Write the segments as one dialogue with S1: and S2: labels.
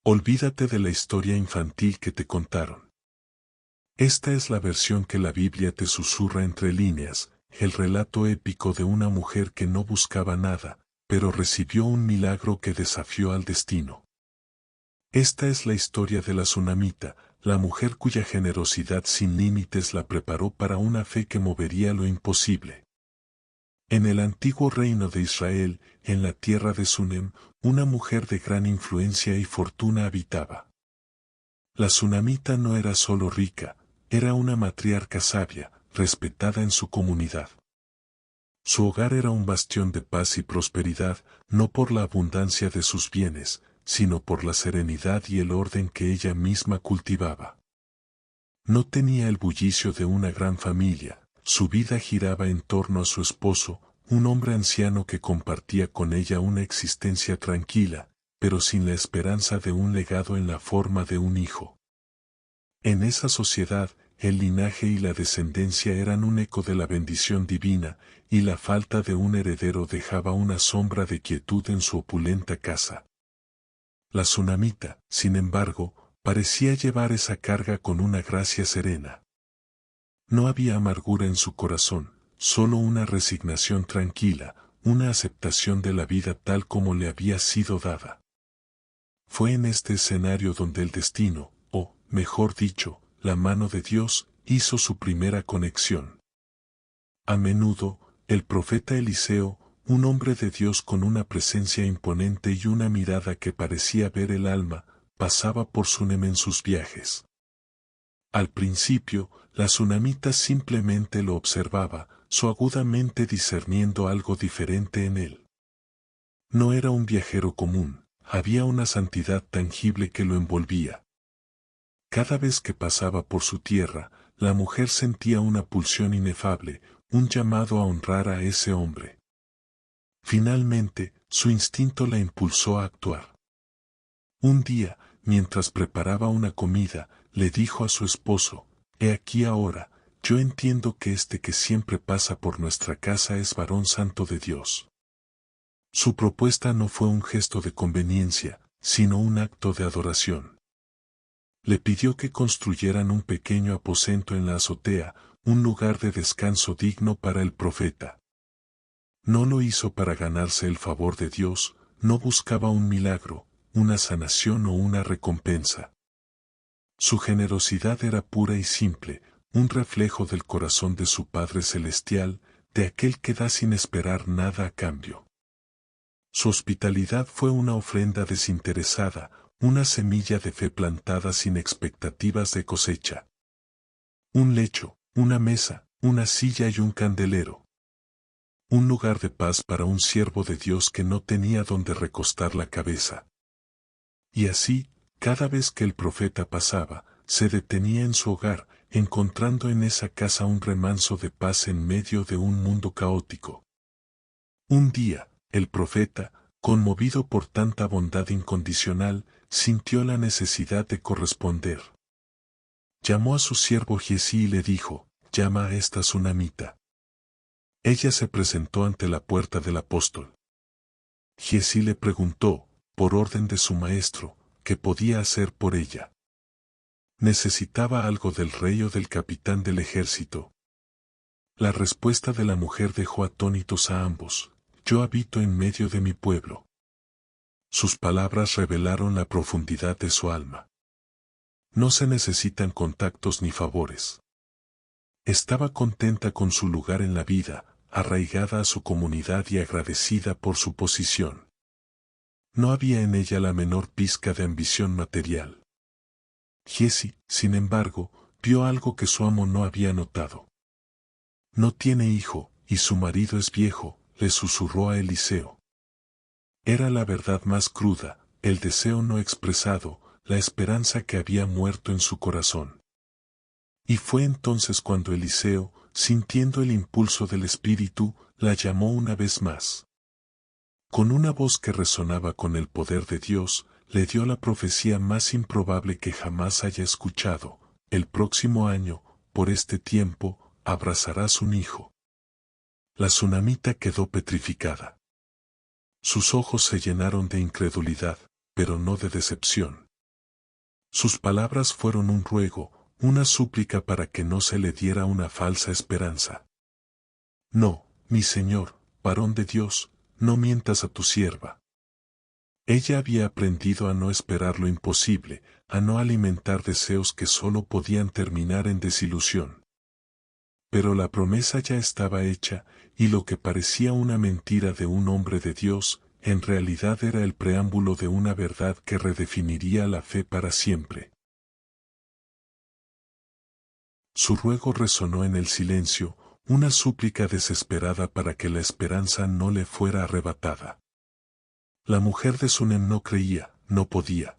S1: Olvídate de la historia infantil que te contaron. Esta es la versión que la Biblia te susurra entre líneas, el relato épico de una mujer que no buscaba nada, pero recibió un milagro que desafió al destino. Esta es la historia de la Tsunamita, la mujer cuya generosidad sin límites la preparó para una fe que movería lo imposible. En el antiguo reino de Israel, en la tierra de Sunem, una mujer de gran influencia y fortuna habitaba. La Tsunamita no era solo rica, era una matriarca sabia, respetada en su comunidad. Su hogar era un bastión de paz y prosperidad, no por la abundancia de sus bienes, sino por la serenidad y el orden que ella misma cultivaba. No tenía el bullicio de una gran familia, su vida giraba en torno a su esposo, un hombre anciano que compartía con ella una existencia tranquila, pero sin la esperanza de un legado en la forma de un hijo. En esa sociedad, el linaje y la descendencia eran un eco de la bendición divina, y la falta de un heredero dejaba una sombra de quietud en su opulenta casa. La Tsunamita, sin embargo, parecía llevar esa carga con una gracia serena. No había amargura en su corazón, solo una resignación tranquila, una aceptación de la vida tal como le había sido dada. Fue en este escenario donde el destino, o, mejor dicho, la mano de Dios, hizo su primera conexión. A menudo, el profeta Eliseo, un hombre de Dios con una presencia imponente y una mirada que parecía ver el alma, pasaba por Sunem en sus viajes. Al principio, la Tsunamita simplemente lo observaba, su agudamente discerniendo algo diferente en él. No era un viajero común, había una santidad tangible que lo envolvía. Cada vez que pasaba por su tierra, la mujer sentía una pulsión inefable, un llamado a honrar a ese hombre. Finalmente, su instinto la impulsó a actuar. Un día, mientras preparaba una comida, le dijo a su esposo, «He aquí ahora, yo entiendo que este que siempre pasa por nuestra casa es varón santo de Dios». Su propuesta no fue un gesto de conveniencia, sino un acto de adoración. Le pidió que construyeran un pequeño aposento en la azotea, un lugar de descanso digno para el profeta. No lo hizo para ganarse el favor de Dios, no buscaba un milagro, una sanación o una recompensa. Su generosidad era pura y simple, un reflejo del corazón de su Padre Celestial, de aquel que da sin esperar nada a cambio. Su hospitalidad fue una ofrenda desinteresada, una semilla de fe plantada sin expectativas de cosecha. Un lecho, una mesa, una silla y un candelero. Un lugar de paz para un siervo de Dios que no tenía donde recostar la cabeza. Y así, cada vez que el profeta pasaba, se detenía en su hogar, encontrando en esa casa un remanso de paz en medio de un mundo caótico. Un día, el profeta, conmovido por tanta bondad incondicional, sintió la necesidad de corresponder. Llamó a su siervo Giesi y le dijo, «Llama a esta Tsunamita». Ella se presentó ante la puerta del apóstol. Giesi le preguntó, por orden de su maestro, ¿qué podía hacer por ella? ¿Necesitaba algo del rey o del capitán del ejército? La respuesta de la mujer dejó atónitos a ambos. «Yo habito en medio de mi pueblo». Sus palabras revelaron la profundidad de su alma. No se necesitan contactos ni favores. Estaba contenta con su lugar en la vida, arraigada a su comunidad y agradecida por su posición. No había en ella la menor pizca de ambición material. Giesi, sin embargo, vio algo que su amo no había notado. «No tiene hijo, y su marido es viejo», le susurró a Eliseo. Era la verdad más cruda, el deseo no expresado, la esperanza que había muerto en su corazón. Y fue entonces cuando Eliseo, sintiendo el impulso del Espíritu, la llamó una vez más. Con una voz que resonaba con el poder de Dios, le dio la profecía más improbable que jamás haya escuchado: «El próximo año, por este tiempo, abrazarás un hijo». La Tsunamita quedó petrificada. Sus ojos se llenaron de incredulidad, pero no de decepción. Sus palabras fueron un ruego, una súplica para que no se le diera una falsa esperanza. No, mi señor, varón de Dios, no mientas a tu sierva. Ella había aprendido a no esperar lo imposible, a no alimentar deseos que solo podían terminar en desilusión. Pero la promesa ya estaba hecha, y lo que parecía una mentira de un hombre de Dios, en realidad era el preámbulo de una verdad que redefiniría la fe para siempre. Su ruego resonó en el silencio, una súplica desesperada para que la esperanza no le fuera arrebatada. La mujer de Sunem no creía, no podía.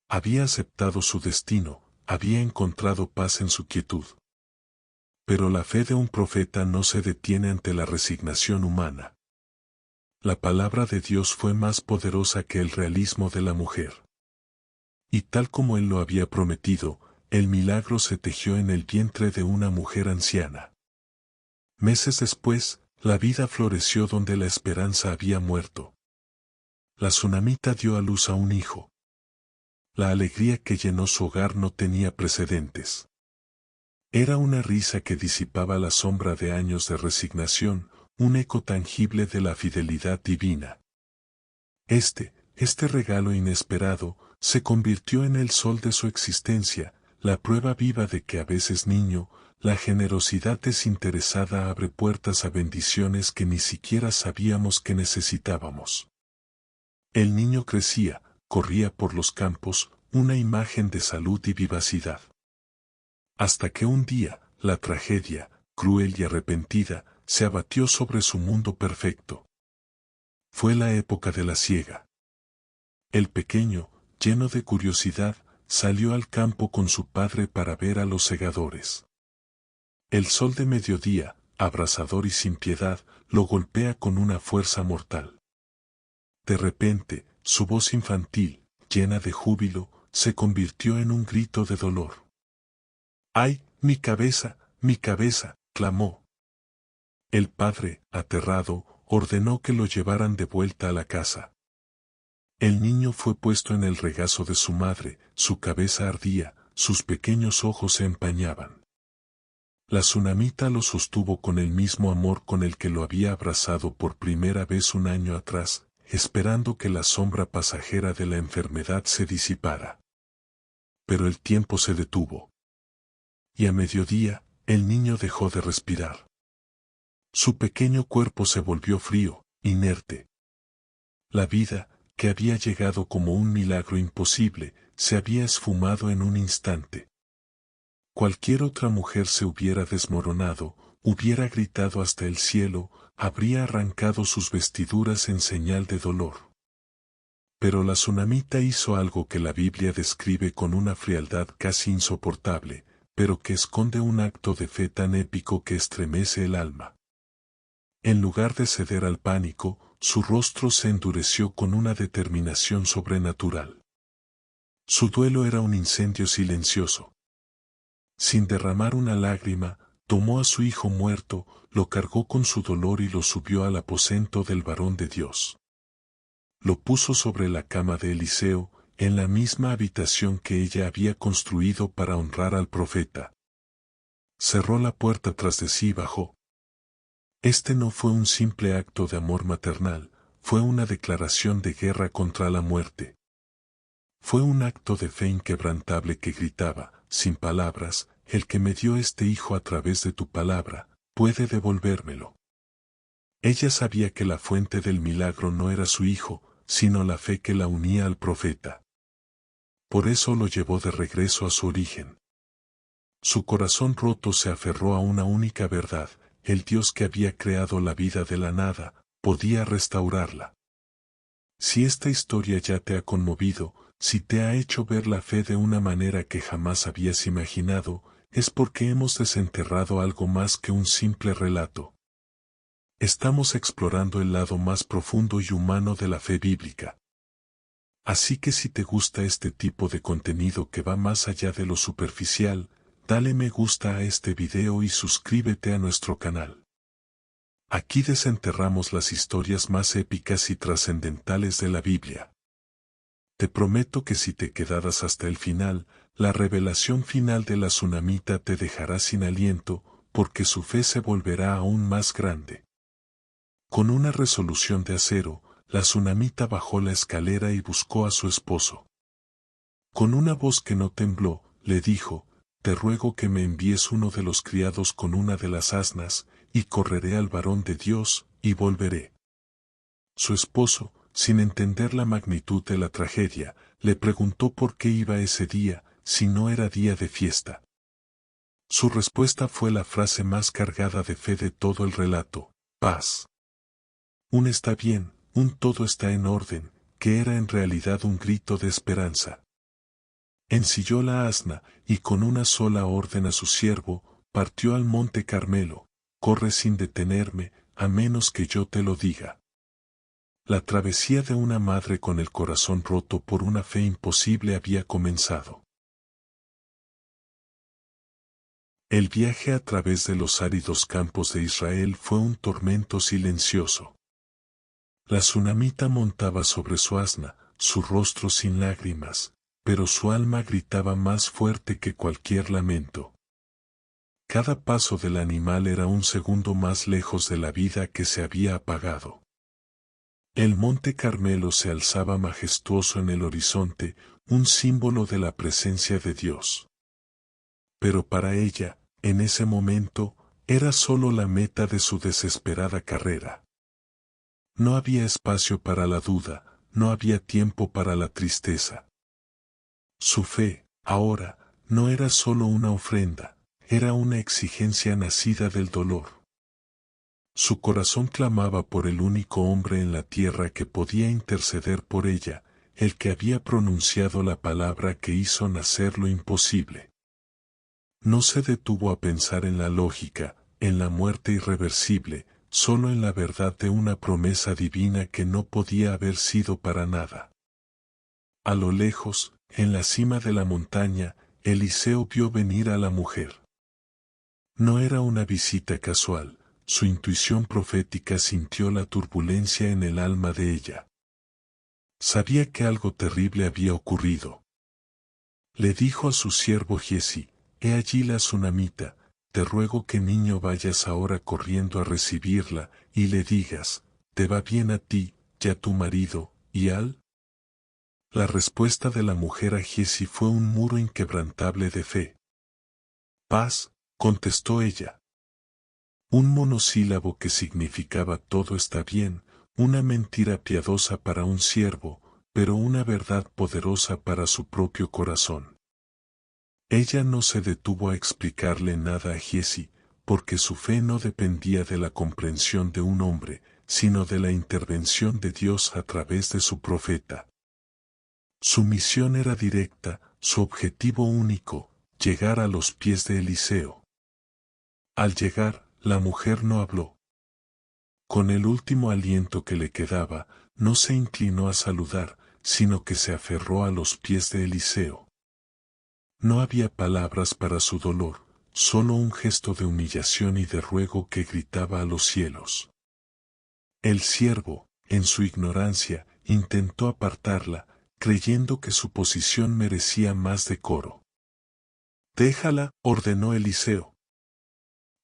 S1: Había aceptado su destino, había encontrado paz en su quietud. Pero la fe de un profeta no se detiene ante la resignación humana. La palabra de Dios fue más poderosa que el realismo de la mujer. Y tal como él lo había prometido, el milagro se tejió en el vientre de una mujer anciana. Meses después, la vida floreció donde la esperanza había muerto. La tsunamita dio a luz a un hijo. La alegría que llenó su hogar no tenía precedentes. Era una risa que disipaba la sombra de años de resignación, un eco tangible de la fidelidad divina. Este regalo inesperado, se convirtió en el sol de su existencia, la prueba viva de que a veces niño, la generosidad desinteresada abre puertas a bendiciones que ni siquiera sabíamos que necesitábamos. El niño crecía, corría por los campos, una imagen de salud y vivacidad. Hasta que un día, la tragedia, cruel y arrepentida, se abatió sobre su mundo perfecto. Fue la época de la siega. El pequeño, lleno de curiosidad, salió al campo con su padre para ver a los segadores. El sol de mediodía, abrasador y sin piedad, lo golpea con una fuerza mortal. De repente, su voz infantil, llena de júbilo, se convirtió en un grito de dolor. ¡Ay, mi cabeza!, clamó. El padre, aterrado, ordenó que lo llevaran de vuelta a la casa. El niño fue puesto en el regazo de su madre, su cabeza ardía, sus pequeños ojos se empañaban. La tsunamita lo sostuvo con el mismo amor con el que lo había abrazado por primera vez un año atrás, esperando que la sombra pasajera de la enfermedad se disipara. Pero el tiempo se detuvo. Y a mediodía, el niño dejó de respirar. Su pequeño cuerpo se volvió frío, inerte. La vida, que había llegado como un milagro imposible, se había esfumado en un instante. Cualquier otra mujer se hubiera desmoronado, hubiera gritado hasta el cielo, habría arrancado sus vestiduras en señal de dolor. Pero la tsunamita hizo algo que la Biblia describe con una frialdad casi insoportable, pero que esconde un acto de fe tan épico que estremece el alma. En lugar de ceder al pánico, su rostro se endureció con una determinación sobrenatural. Su duelo era un incendio silencioso. Sin derramar una lágrima, tomó a su hijo muerto, lo cargó con su dolor y lo subió al aposento del varón de Dios. Lo puso sobre la cama de Eliseo, en la misma habitación que ella había construido para honrar al profeta. Cerró la puerta tras de sí y bajó. Este no fue un simple acto de amor maternal, fue una declaración de guerra contra la muerte. Fue un acto de fe inquebrantable que gritaba, sin palabras, el que me dio este hijo a través de tu palabra, puede devolvérmelo. Ella sabía que la fuente del milagro no era su hijo, sino la fe que la unía al profeta. Por eso lo llevó de regreso a su origen. Su corazón roto se aferró a una única verdad: el Dios que había creado la vida de la nada, podía restaurarla. Si esta historia ya te ha conmovido, si te ha hecho ver la fe de una manera que jamás habías imaginado, es porque hemos desenterrado algo más que un simple relato. Estamos explorando el lado más profundo y humano de la fe bíblica. Así que si te gusta este tipo de contenido que va más allá de lo superficial, dale me gusta a este video y suscríbete a nuestro canal. Aquí desenterramos las historias más épicas y trascendentales de la Biblia. te prometo que si te quedaras hasta el final, la revelación final de la tsunamita te dejará sin aliento, porque su fe se volverá aún más grande. Con una resolución de acero, la tsunamita bajó la escalera y buscó a su esposo. Con una voz que no tembló, le dijo, te ruego que me envíes uno de los criados con una de las asnas, y correré al varón de Dios, y volveré. Su esposo, sin entender la magnitud de la tragedia, le preguntó por qué iba ese día, si no era día de fiesta. Su respuesta fue la frase más cargada de fe de todo el relato, paz. Un está bien, un todo está en orden, que era en realidad un grito de esperanza. Ensilló la asna, y con una sola orden a su siervo, partió al monte Carmelo, corre sin detenerme, a menos que yo te lo diga. La travesía de una madre con el corazón roto por una fe imposible había comenzado. El viaje a través de los áridos campos de Israel fue un tormento silencioso. La tsunamita montaba sobre su asna, su rostro sin lágrimas, pero su alma gritaba más fuerte que cualquier lamento. Cada paso del animal era un segundo más lejos de la vida que se había apagado. El monte Carmelo se alzaba majestuoso en el horizonte, un símbolo de la presencia de Dios. Pero para ella, en ese momento, era solo la meta de su desesperada carrera. No había espacio para la duda, no había tiempo para la tristeza. Su fe, ahora, no era solo una ofrenda, era una exigencia nacida del dolor. Su corazón clamaba por el único hombre en la tierra que podía interceder por ella, el que había pronunciado la palabra que hizo nacer lo imposible. No se detuvo a pensar en la lógica, en la muerte irreversible, solo en la verdad de una promesa divina que no podía haber sido para nada. A lo lejos, en la cima de la montaña, Eliseo vio venir a la mujer. No era una visita casual, su intuición profética sintió la turbulencia en el alma de ella. Sabía que algo terrible había ocurrido. Le dijo a su siervo Giezi, he allí la tsunamita, te ruego que niño vayas ahora corriendo a recibirla, y le digas, ¿te va bien a ti, y a tu marido, y al? La respuesta de la mujer a Giezi fue un muro inquebrantable de fe. Paz, contestó ella. Un monosílabo que significaba todo está bien, una mentira piadosa para un siervo, pero una verdad poderosa para su propio corazón. Ella no se detuvo a explicarle nada a Giezi, porque su fe no dependía de la comprensión de un hombre, sino de la intervención de Dios a través de su profeta. Su misión era directa, su objetivo único, llegar a los pies de Eliseo. Al llegar, la mujer no habló. Con el último aliento que le quedaba, no se inclinó a saludar, sino que se aferró a los pies de Eliseo. No había palabras para su dolor, solo un gesto de humillación y de ruego que gritaba a los cielos. El siervo, en su ignorancia, intentó apartarla, creyendo que su posición merecía más decoro. Déjala, ordenó Eliseo.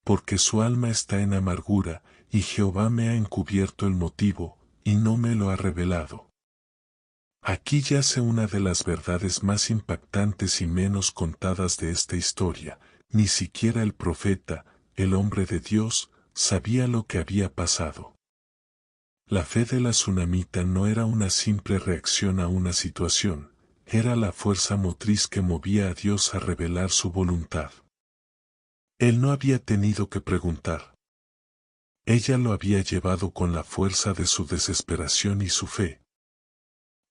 S1: Porque su alma está en amargura, y Jehová me ha encubierto el motivo, y no me lo ha revelado. Aquí yace una de las verdades más impactantes y menos contadas de esta historia. Ni siquiera el profeta, el hombre de Dios, sabía lo que había pasado. La fe de la tsunamita no era una simple reacción a una situación, era la fuerza motriz que movía a Dios a revelar su voluntad. Él no había tenido que preguntar. Ella lo había llevado con la fuerza de su desesperación y su fe.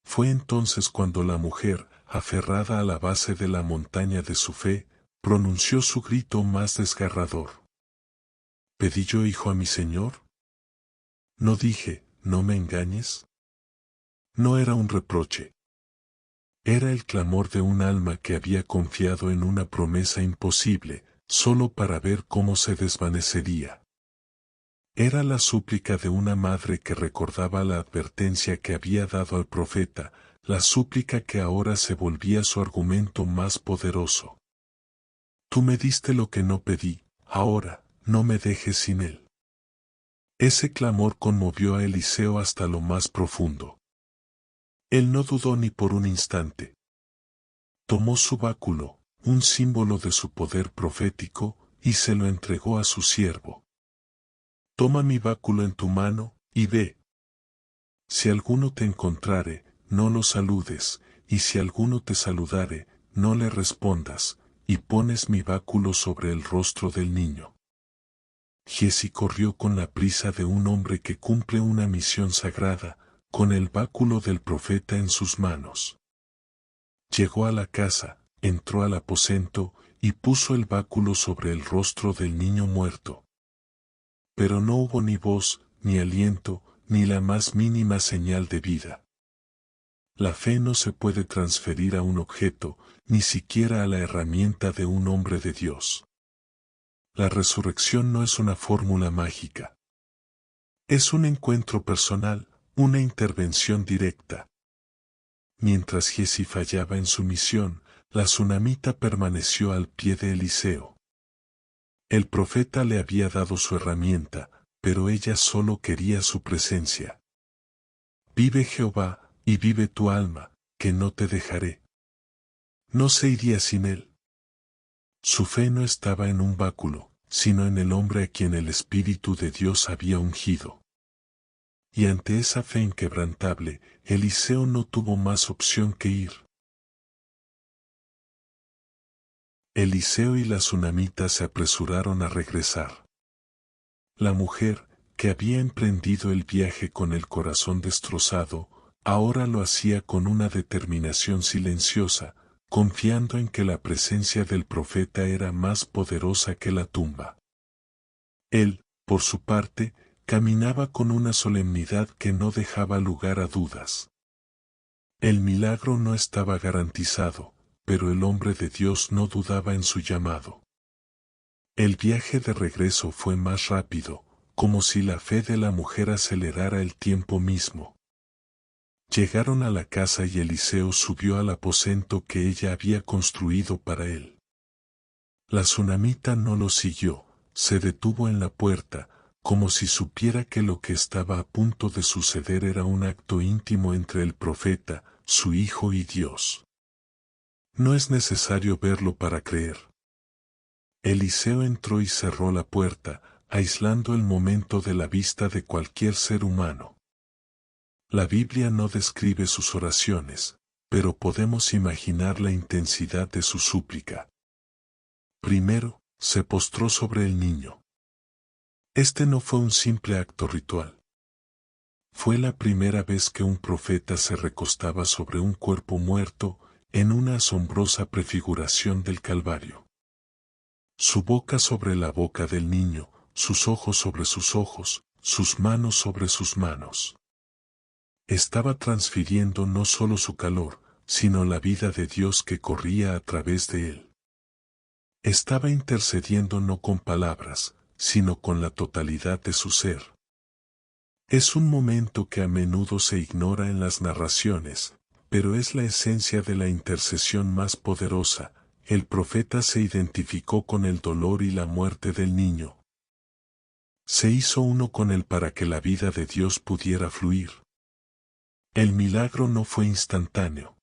S1: Fue entonces cuando la mujer, aferrada a la base de la montaña de su fe, pronunció su grito más desgarrador. ¿Pedí yo hijo a mi Señor? No dije, no me engañes. No era un reproche. Era el clamor de un alma que había confiado en una promesa imposible, solo para ver cómo se desvanecería. Era la súplica de una madre que recordaba la advertencia que había dado al profeta, la súplica que ahora se volvía su argumento más poderoso. Tú me diste lo que no pedí, ahora, no me dejes sin él. Ese clamor conmovió a Eliseo hasta lo más profundo. Él no dudó ni por un instante. Tomó su báculo, un símbolo de su poder profético, y se lo entregó a su siervo. Toma mi báculo en tu mano, y ve. Si alguno te encontrare, no lo saludes, y si alguno te saludare, no le respondas, y pones mi báculo sobre el rostro del niño. Giezi corrió con la prisa de un hombre que cumple una misión sagrada, con el báculo del profeta en sus manos. Llegó a la casa, entró al aposento, y puso el báculo sobre el rostro del niño muerto. Pero no hubo ni voz, ni aliento, ni la más mínima señal de vida. La fe no se puede transferir a un objeto, ni siquiera a la herramienta de un hombre de Dios. La resurrección no es una fórmula mágica. Es un encuentro personal, una intervención directa. Mientras Giezi fallaba en su misión, la tsunamita permaneció al pie de Eliseo. El profeta le había dado su herramienta, pero ella solo quería su presencia. Vive Jehová, y vive tu alma, que no te dejaré. No se iría sin él. Su fe no estaba en un báculo, sino en el hombre a quien el Espíritu de Dios había ungido. Y ante esa fe inquebrantable, Eliseo no tuvo más opción que ir. Eliseo y la tsunamita se apresuraron a regresar. La mujer, que había emprendido el viaje con el corazón destrozado, ahora lo hacía con una determinación silenciosa, confiando en que la presencia del profeta era más poderosa que la tumba. Él, por su parte, caminaba con una solemnidad que no dejaba lugar a dudas. El milagro no estaba garantizado, pero el hombre de Dios no dudaba en su llamado. El viaje de regreso fue más rápido, como si la fe de la mujer acelerara el tiempo mismo. Llegaron a la casa y Eliseo subió al aposento que ella había construido para él. La tsunamita no lo siguió, se detuvo en la puerta, como si supiera que lo que estaba a punto de suceder era un acto íntimo entre el profeta, su hijo y Dios. No es necesario verlo para creer. Eliseo entró y cerró la puerta, aislando el momento de la vista de cualquier ser humano. La Biblia no describe sus oraciones, pero podemos imaginar la intensidad de su súplica. Primero, se postró sobre el niño. Este no fue un simple acto ritual. Fue la primera vez que un profeta se recostaba sobre un cuerpo muerto, en una asombrosa prefiguración del Calvario. Su boca sobre la boca del niño, sus ojos sobre sus ojos, sus manos sobre sus manos. Estaba transfiriendo no solo su calor, sino la vida de Dios que corría a través de él. Estaba intercediendo no con palabras, sino con la totalidad de su ser. Es un momento que a menudo se ignora en las narraciones, pero es la esencia de la intercesión más poderosa. El profeta se identificó con el dolor y la muerte del niño. Se hizo uno con él para que la vida de Dios pudiera fluir. El milagro no fue instantáneo.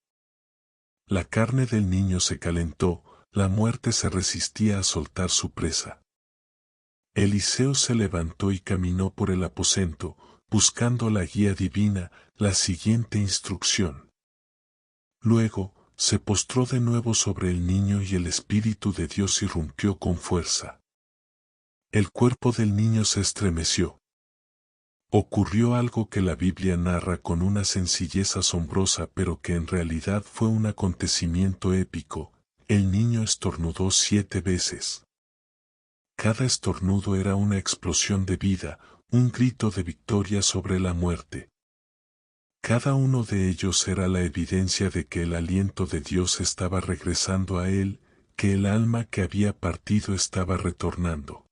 S1: La carne del niño se calentó, la muerte se resistía a soltar su presa. Eliseo se levantó y caminó por el aposento, buscando la guía divina, la siguiente instrucción. Luego, se postró de nuevo sobre el niño y el Espíritu de Dios irrumpió con fuerza. El cuerpo del niño se estremeció. Ocurrió algo que la Biblia narra con una sencillez asombrosa pero que en realidad fue un acontecimiento épico. El niño estornudó 7 veces. Cada estornudo era una explosión de vida, un grito de victoria sobre la muerte. Cada uno de ellos era la evidencia de que el aliento de Dios estaba regresando a él, que el alma que había partido estaba retornando.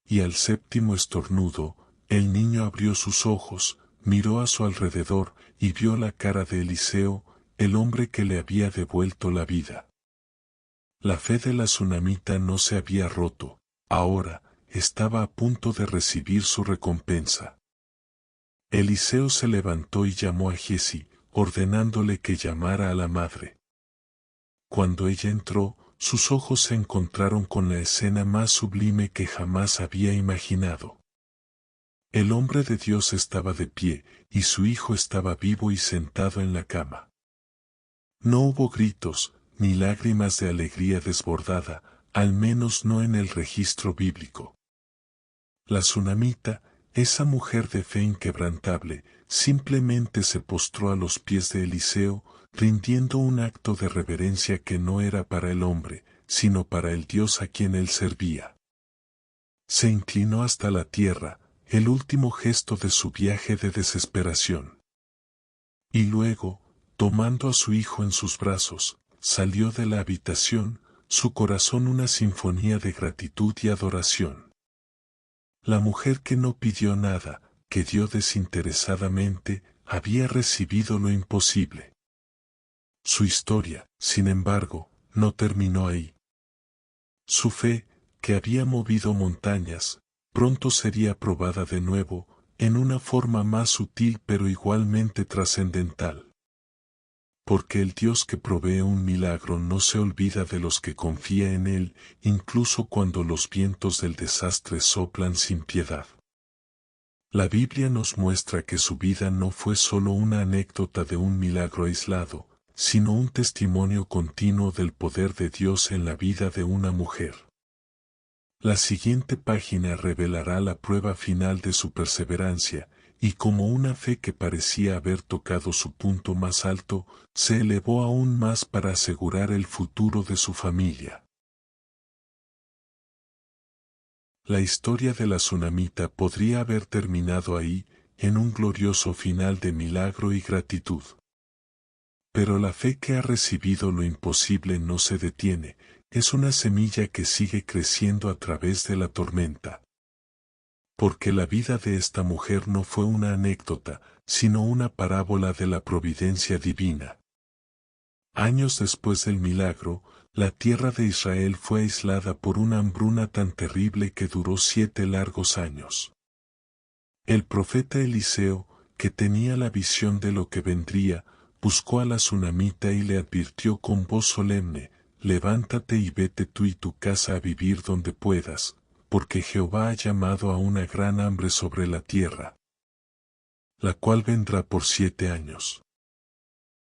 S1: y al séptimo estornudo, el niño abrió sus ojos, miró a su alrededor y vio la cara de Eliseo, el hombre que le había devuelto la vida. La fe de la tsunamita no se había roto, ahora estaba a punto de recibir su recompensa. Eliseo se levantó y llamó a Giesi, ordenándole que llamara a la madre. Cuando ella entró, sus ojos se encontraron con la escena más sublime que jamás había imaginado. El hombre de Dios estaba de pie, y su hijo estaba vivo y sentado en la cama. No hubo gritos, ni lágrimas de alegría desbordada, al menos no en el registro bíblico. La tsunamita, esa mujer de fe inquebrantable, simplemente se postró a los pies de Eliseo, rindiendo un acto de reverencia que no era para el hombre, sino para el Dios a quien él servía. Se inclinó hasta la tierra, el último gesto de su viaje de desesperación. Y luego, tomando a su hijo en sus brazos, salió de la habitación, su corazón una sinfonía de gratitud y adoración. La mujer que no pidió nada, que dio desinteresadamente, había recibido lo imposible. Su historia, sin embargo, no terminó ahí. Su fe, que había movido montañas, pronto sería probada de nuevo, en una forma más sutil pero igualmente trascendental. Porque el Dios que provee un milagro no se olvida de los que confía en Él, incluso cuando los vientos del desastre soplan sin piedad. La Biblia nos muestra que su vida no fue solo una anécdota de un milagro aislado, sino un testimonio continuo del poder de Dios en la vida de una mujer. La siguiente página revelará la prueba final de su perseverancia, y como una fe que parecía haber tocado su punto más alto, se elevó aún más para asegurar el futuro de su familia. La historia de la tsunamita podría haber terminado ahí, en un glorioso final de milagro y gratitud. Pero la fe que ha recibido lo imposible no se detiene, es una semilla que sigue creciendo a través de la tormenta. Porque la vida de esta mujer no fue una anécdota, sino una parábola de la providencia divina. Años después del milagro, la tierra de Israel fue aislada por una hambruna tan terrible que duró 7 largos años. El profeta Eliseo, que tenía la visión de lo que vendría, buscó a la tsunamita y le advirtió con voz solemne: levántate y vete tú y tu casa a vivir donde puedas, porque Jehová ha llamado a una gran hambre sobre la tierra, la cual vendrá por 7 años.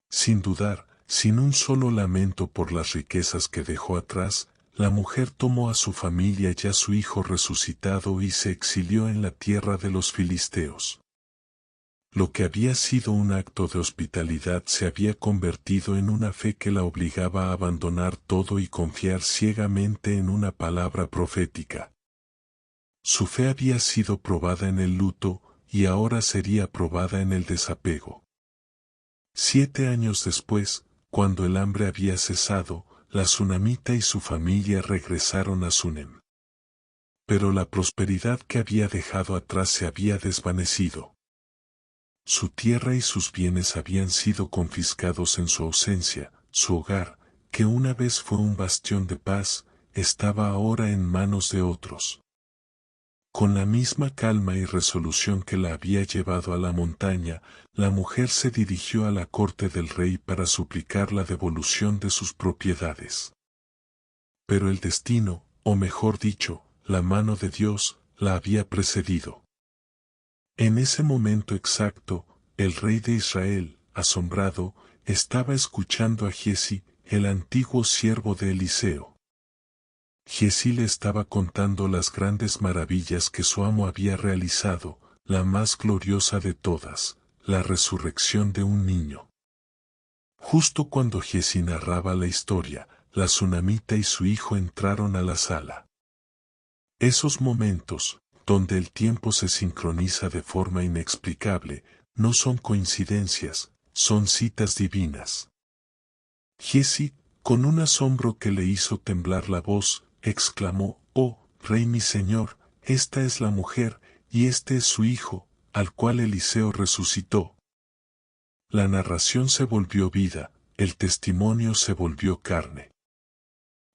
S1: Sin dudar, sin un solo lamento por las riquezas que dejó atrás, la mujer tomó a su familia y a su hijo resucitado y se exilió en la tierra de los filisteos. Lo que había sido un acto de hospitalidad se había convertido en una fe que la obligaba a abandonar todo y confiar ciegamente en una palabra profética. Su fe había sido probada en el luto, y ahora sería probada en el desapego. 7 años después, cuando el hambre había cesado, la tsunamita y su familia regresaron a Sunem. Pero la prosperidad que había dejado atrás se había desvanecido. Su tierra y sus bienes habían sido confiscados en su ausencia, su hogar, que una vez fue un bastión de paz, estaba ahora en manos de otros. Con la misma calma y resolución que la había llevado a la montaña, la mujer se dirigió a la corte del rey para suplicar la devolución de sus propiedades. Pero el destino, o mejor dicho, la mano de Dios, la había precedido. En ese momento exacto, el rey de Israel, asombrado, estaba escuchando a Giesi, el antiguo siervo de Eliseo. Giesi le estaba contando las grandes maravillas que su amo había realizado, la más gloriosa de todas, la resurrección de un niño. Justo cuando Giesi narraba la historia, la tsunamita y su hijo entraron a la sala. Esos momentos, donde el tiempo se sincroniza de forma inexplicable, no son coincidencias, son citas divinas. Giesi, con un asombro que le hizo temblar la voz, exclamó: «Oh, Rey mi Señor, esta es la mujer, y este es su hijo, al cual Eliseo resucitó. La narración se volvió vida, el testimonio se volvió carne.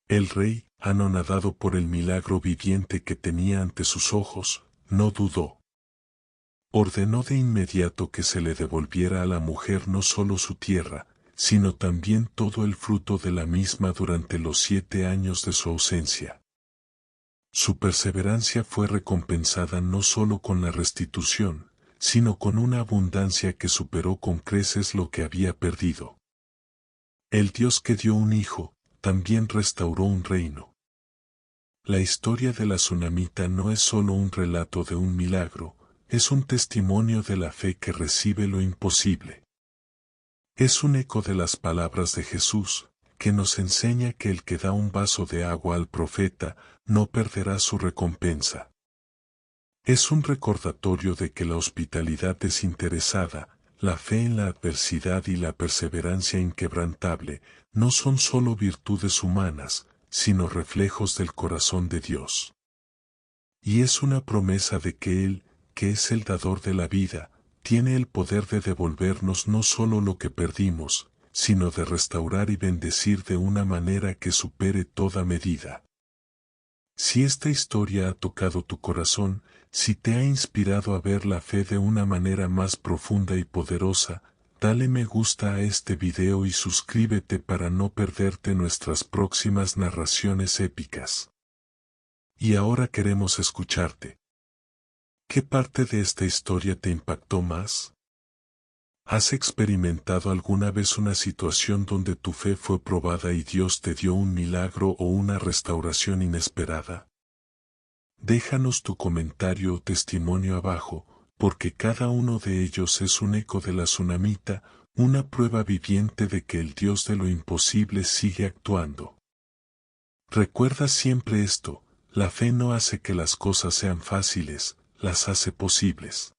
S1: El rey, anonadado por el milagro viviente que tenía ante sus ojos, no dudó. Ordenó de inmediato que se le devolviera a la mujer no solo su tierra, sino también todo el fruto de la misma durante los 7 años de su ausencia. Su perseverancia fue recompensada no solo con la restitución, sino con una abundancia que superó con creces lo que había perdido. El Dios que dio un hijo, también restauró un reino. La historia de la tsunamita no es solo un relato de un milagro, es un testimonio de la fe que recibe lo imposible. Es un eco de las palabras de Jesús, que nos enseña que el que da un vaso de agua al profeta, no perderá su recompensa. Es un recordatorio de que la hospitalidad desinteresada, la fe en la adversidad y la perseverancia inquebrantable, no son solo virtudes humanas, sino reflejos del corazón de Dios. Y es una promesa de que Él, que es el dador de la vida, tiene el poder de devolvernos no solo lo que perdimos, sino de restaurar y bendecir de una manera que supere toda medida. Si esta historia ha tocado tu corazón, si te ha inspirado a ver la fe de una manera más profunda y poderosa, dale me gusta a este video y suscríbete para no perderte nuestras próximas narraciones épicas. Y ahora queremos escucharte. ¿Qué parte de esta historia te impactó más? ¿Has experimentado alguna vez una situación donde tu fe fue probada y Dios te dio un milagro o una restauración inesperada? Déjanos tu comentario o testimonio abajo, porque cada uno de ellos es un eco de la tsunamita, una prueba viviente de que el Dios de lo imposible sigue actuando. Recuerda siempre esto, la fe no hace que las cosas sean fáciles, las hace posibles.